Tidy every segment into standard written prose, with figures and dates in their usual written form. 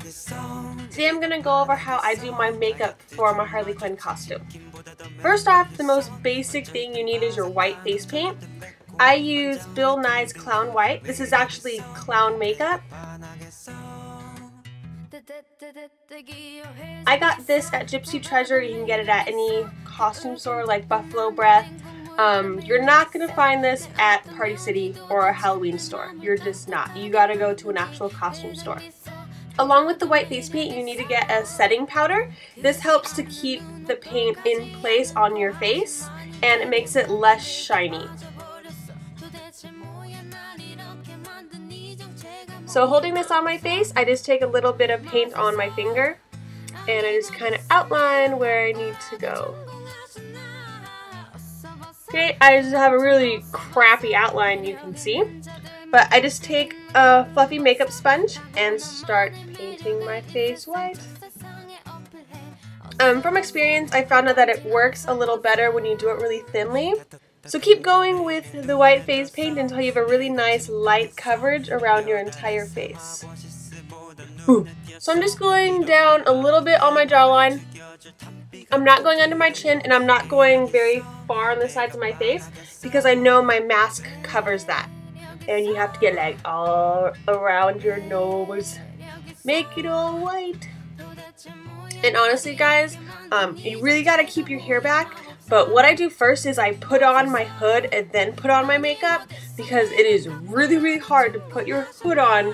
Today I'm going to go over how I do my makeup for my Harley Quinn costume. First off, the most basic thing you need is your white face paint. I use Bill Nye's Clown White. This is actually clown makeup. I got this at Gypsy Treasure. You can get it at any costume store like Buffalo Breath. You're not going to find this at Party City or a Halloween store. You're just not. You gotta go to an actual costume store. Along with the white face paint, you need to get a setting powder. This helps to keep the paint in place on your face and it makes it less shiny. So holding this on my face, I just take a little bit of paint on my finger and I just kind of outline where I need to go. Okay, I just have a really crappy outline, you can see. But I just take a fluffy makeup sponge and start painting my face white. From experience, I found out that it works a little better when you do it really thinly. So keep going with the white face paint until you have a really nice light coverage around your entire face. So I'm just going down a little bit on my jawline. I'm not going under my chin and I'm not going very far on the sides of my face because I know my mask covers that. And you have to get like all around your nose. Make it all white. And honestly guys, you really gotta keep your hair back. But what I do first is I put on my hood and then put on my makeup because it is really hard to put your hood on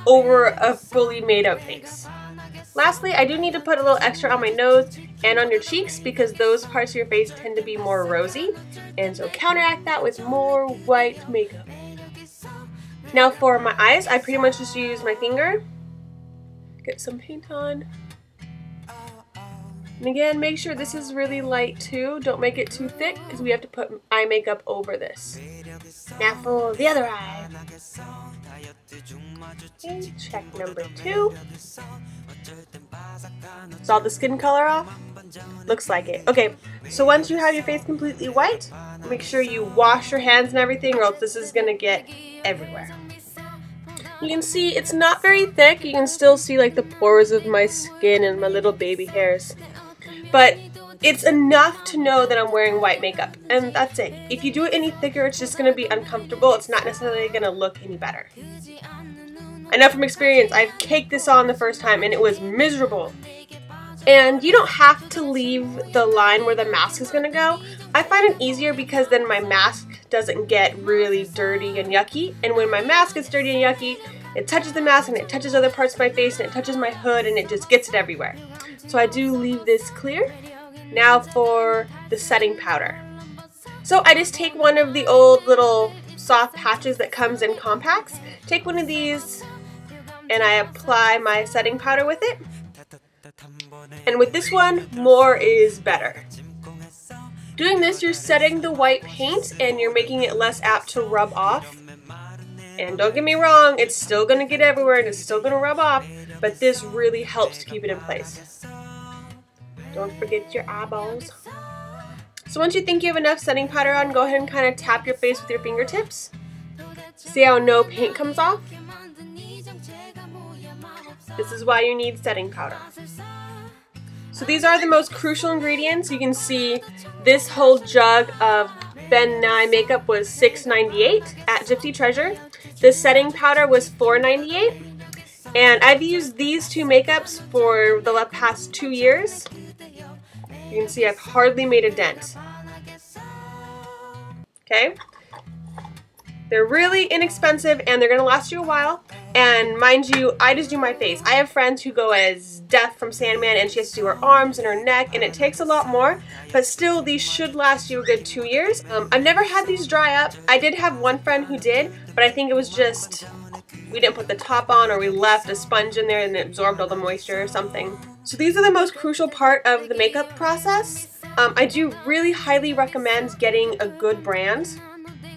over a fully made up face. Lastly, I do need to put a little extra on my nose and on your cheeks because those parts of your face tend to be more rosy. And so counteract that with more white makeup. Now for my eyes, I pretty much just use my finger. Get some paint on. And again, make sure this is really light too. Don't make it too thick because we have to put eye makeup over this. Now for the other eye. Okay, check number 2. Is all the skin color off? Looks like it. Okay, so once you have your face completely white, make sure you wash your hands and everything or else this is going to get everywhere. You can see it's not very thick. You can still see like the pores of my skin and my little baby hairs. But it's enough to know that I'm wearing white makeup, and that's it. If you do it any thicker, it's just going to be uncomfortable. It's not necessarily going to look any better. I know from experience, I've caked this on the first time, and it was miserable. And you don't have to leave the line where the mask is going to go. I find it easier because then my mask doesn't get really dirty and yucky, and when my mask gets dirty and yucky, it touches the mask and it touches other parts of my face and it touches my hood and it just gets it everywhere. So I do leave this clear. Now for the setting powder. So I just take one of the old little soft patches that comes in compacts, take one of these and I apply my setting powder with it. And with this one, more is better. Doing this, you're setting the white paint and you're making it less apt to rub off. And don't get me wrong, it's still going to get everywhere and it's still going to rub off, but this really helps to keep it in place. Don't forget your eyeballs. So once you think you have enough setting powder on, go ahead and kind of tap your face with your fingertips. See how no paint comes off? This is why you need setting powder. So these are the most crucial ingredients. You can see this whole jug of Ben Nye makeup was $6.98 at Gypsy Treasure. The setting powder was $4.98. And I've used these two makeups for the past 2 years. You can see I've hardly made a dent. Okay? They're really inexpensive and they're going to last you a while. And mind you, I just do my face. I have friends who go as Death from Sandman and she has to do her arms and her neck and it takes a lot more. But still, these should last you a good 2 years. I've never had these dry up. I did have one friend who did, but I think it was just we didn't put the top on or we left a sponge in there and it absorbed all the moisture or something. So these are the most crucial part of the makeup process. I do really highly recommend getting a good brand.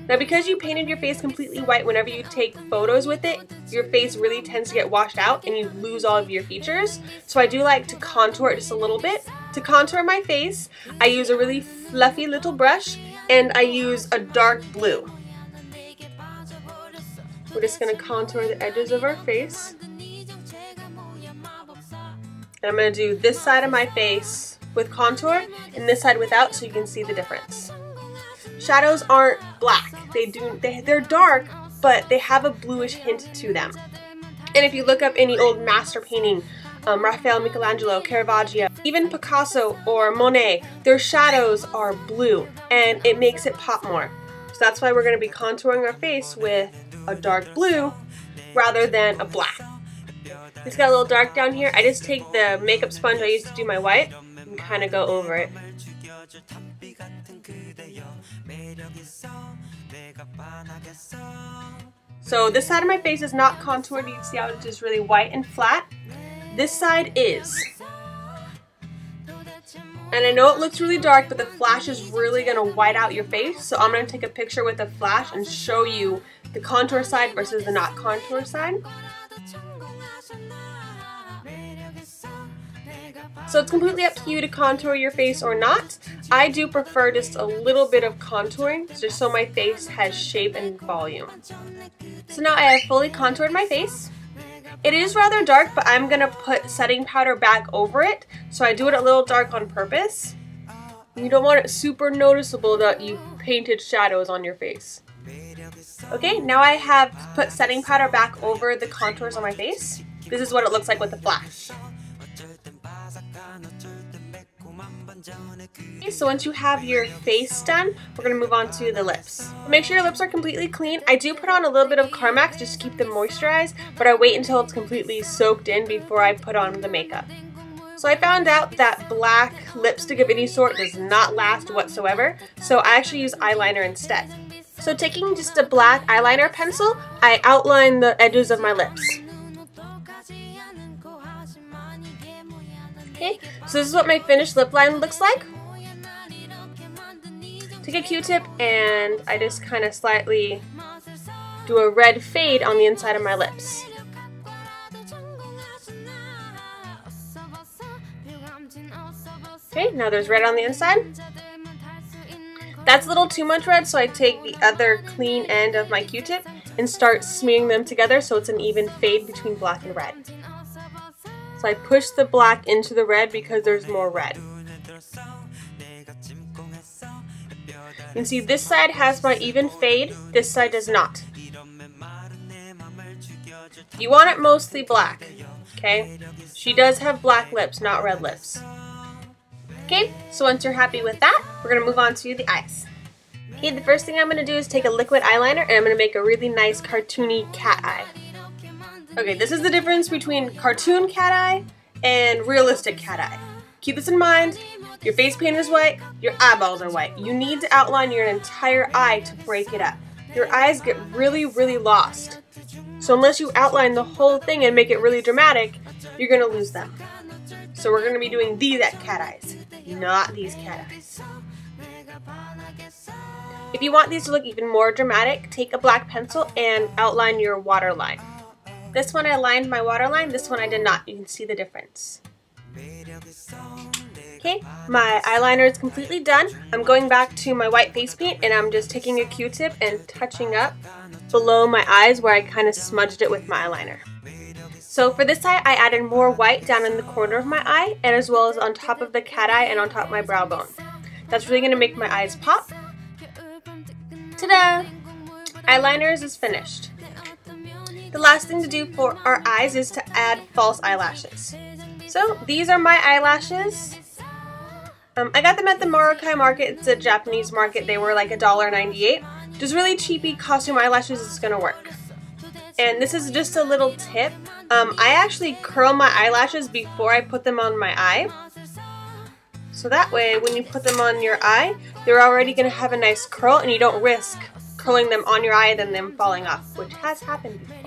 Now because you painted your face completely white, whenever you take photos with it, your face really tends to get washed out and you lose all of your features. So I do like to contour it just a little bit. To contour my face, I use a really fluffy little brush and I use a dark blue. We're just going to contour the edges of our face. And I'm going to do this side of my face with contour and this side without so you can see the difference. Shadows aren't black. They're dark, but they have a bluish hint to them. And if you look up any old master painting, Raphael, Michelangelo, Caravaggio, even Picasso or Monet, their shadows are blue and it makes it pop more. So that's why we're going to be contouring our face with a dark blue rather than a black. It's got a little dark down here. I just take the makeup sponge I used to do my white and kind of go over it. So this side of my face is not contoured. You can see how it's just really white and flat. This side is. And I know it looks really dark, but the flash is really going to white out your face. So I'm going to take a picture with the flash and show you the contour side versus the not contour side. So it's completely up to you to contour your face or not. I do prefer just a little bit of contouring, just so my face has shape and volume. So now I have fully contoured my face. It is rather dark, but I'm going to put setting powder back over it, so I do it a little dark on purpose. You don't want it super noticeable that you painted shadows on your face. Okay, now I have put setting powder back over the contours on my face. This is what it looks like with the flash. Okay, so once you have your face done, we're going to move on to the lips. Make sure your lips are completely clean. I do put on a little bit of Carmex just to keep them moisturized, but I wait until it's completely soaked in before I put on the makeup. So I found out that black lipstick of any sort does not last whatsoever, so I actually use eyeliner instead. So taking just a black eyeliner pencil, I outline the edges of my lips. Okay, so this is what my finished lip line looks like. Take a Q-tip and I just kind of slightly do a red fade on the inside of my lips. Okay, now there's red on the inside. That's a little too much red, so I take the other clean end of my Q-tip and start smearing them together so it's an even fade between black and red. So I push the black into the red because there's more red. You can see this side has my even fade, this side does not. You want it mostly black, okay? She does have black lips, not red lips. Okay, so once you're happy with that, we're going to move on to the eyes. Okay, the first thing I'm going to do is take a liquid eyeliner and I'm going to make a really nice cartoony cat eye. Okay, this is the difference between cartoon cat eye and realistic cat eye. Keep this in mind. Your face paint is white, your eyeballs are white. You need to outline your entire eye to break it up. Your eyes get really, really lost. So unless you outline the whole thing and make it really dramatic, you're going to lose them. So we're going to be doing these cat eyes, not these cat eyes. If you want these to look even more dramatic, take a black pencil and outline your waterline. This one I lined my waterline, this one I did not. You can see the difference. Okay, my eyeliner is completely done. I'm going back to my white face paint and I'm just taking a Q-tip and touching up below my eyes where I kind of smudged it with my eyeliner. So for this eye, I added more white down in the corner of my eye and as well as on top of the cat eye and on top of my brow bone. That's really going to make my eyes pop. Ta-da! Eyeliners is finished. The last thing to do for our eyes is to add false eyelashes. So these are my eyelashes. I got them at the Maracay market. It's a Japanese market. They were like $1.98. Just really cheapy costume eyelashes is going to work. And this is just a little tip. I actually curl my eyelashes before I put them on my eye. So that way when you put them on your eye, they're already going to have a nice curl and you don't risk curling them on your eye and then them falling off, which has happened before.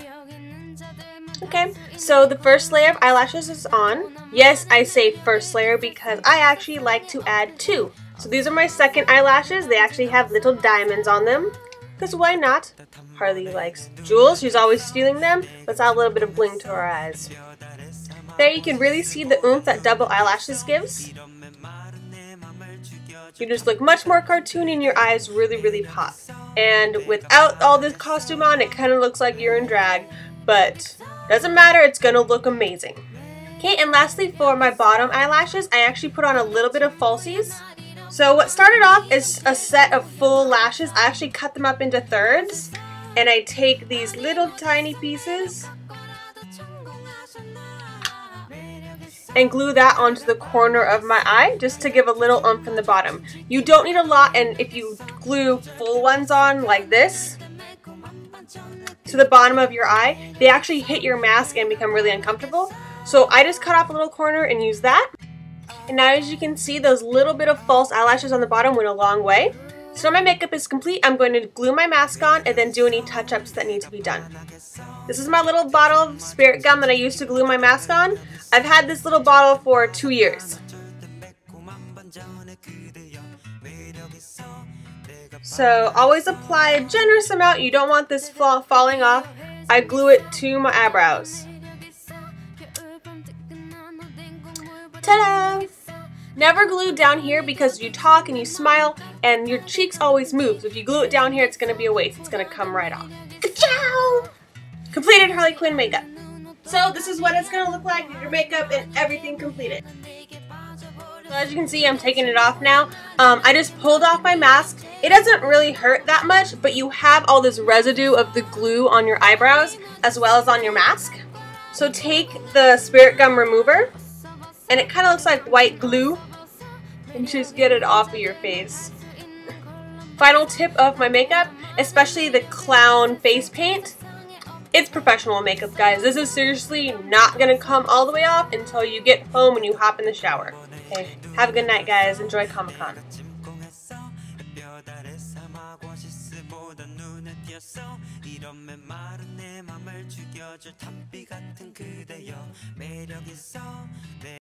Okay, so the first layer of eyelashes is on. Yes, I say first layer because I actually like to add two. So these are my second eyelashes. They actually have little diamonds on them. Because why not? Harley likes jewels. She's always stealing them. Let's add a little bit of bling to her eyes. There you can really see the oomph that double eyelashes gives. You just look much more cartoony and your eyes really, really pop. And without all this costume on, it kind of looks like you're in drag. But doesn't matter, it's going to look amazing. Okay, and lastly for my bottom eyelashes, I actually put on a little bit of falsies. So what started off is a set of full lashes. I actually cut them up into thirds, and I take these little tiny pieces and glue that onto the corner of my eye just to give a little oomph in the bottom. You don't need a lot, and if you glue full ones on like this to the bottom of your eye, they actually hit your mask and become really uncomfortable. So I just cut off a little corner and use that. And now as you can see, those little bit of false eyelashes on the bottom went a long way. So now my makeup is complete. I'm going to glue my mask on and then do any touch-ups that need to be done. This is my little bottle of spirit gum that I used to glue my mask on. I've had this little bottle for 2 years. So always apply a generous amount. You don't want this falling off. I glue it to my eyebrows. Ta-da! Never glue down here because you talk and you smile and your cheeks always move. So if you glue it down here, it's going to be a waste. It's going to come right off. Ka-chow! Completed Harley Quinn makeup. So this is what it's going to look like with your makeup and everything completed. So as you can see, I'm taking it off now. I just pulled off my mask. It doesn't really hurt that much, but you have all this residue of the glue on your eyebrows as well as on your mask. So take the spirit gum remover, and it kind of looks like white glue, and just get it off of your face. Final tip of my makeup, especially the clown face paint. It's professional makeup, guys. This is seriously not going to come all the way off until you get home and you hop in the shower. Okay, have a good night, guys. Enjoy Comic-Con. 이런 말은 내 맘을 죽여줄 탐비 같은 그대여 매력있어